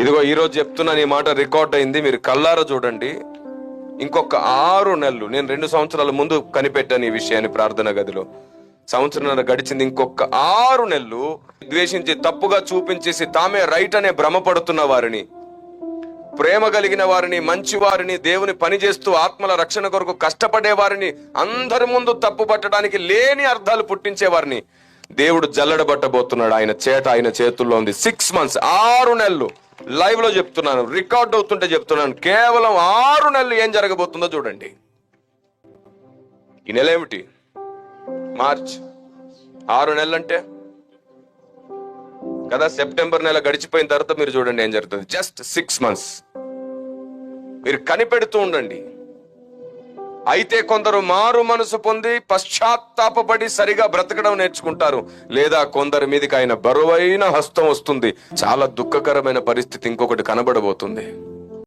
ఇదిగో ఈరోజు చెప్తున్నాను, ఈ మాట రికార్డ్ అయింది, మీరు కల్లారా చూడండి. ఇంకొక 6 నెలలు, నేను 2 సంవత్సరాల ముందు కనిపెట్టాను ఈ విషయాన్ని ప్రార్థన గదిలో. సంవత్సరం గడిచింది. ఇంకొక 6 నెలలు ద్వేషించి, తప్పుగా చూపించేసి, తామే రైట్ అనే భ్రమపడుతున్న వారిని, ప్రేమ కలిగిన వారిని, మంచి వారిని, దేవుని పని చేస్తూ ఆత్మల రక్షణ కొరకు కష్టపడే వారిని, అందరి ముందు తప్పు పట్టడానికి లేని అర్థాలు పుట్టించే వారిని దేవుడు జల్లడబట్టబోతున్నాడు. ఆయన చేతుల్లో ఉంది. 6 months, 6 నెలలు. లైవ్ లో చెప్తున్నాను, రికార్డ్ అవుతుంటే చెప్తున్నాను. కేవలం 6 నెలలు ఏం జరగబోతుందో చూడండి. ఈ నెల ఏమిటి? మార్చ్. 6 నెలలు అంటే కదా, సెప్టెంబర్ నెల గడిచిపోయిన తర్వాత మీరు చూడండి ఏం జరుగుతుంది. జస్ట్ 6 months మీరు కనిపెడుతూ ఉండండి. అయితే కొందరు మారు మనసు పొంది పశ్చాత్తాపపడి సరిగా బ్రతకడం నేర్చుకుంటారు, లేదా కొందరి మీదకి ఆయన బరువైన హస్తం వస్తుంది. చాలా దుఃఖకరమైన పరిస్థితి ఇంకొకటి కనబడబోతుంది.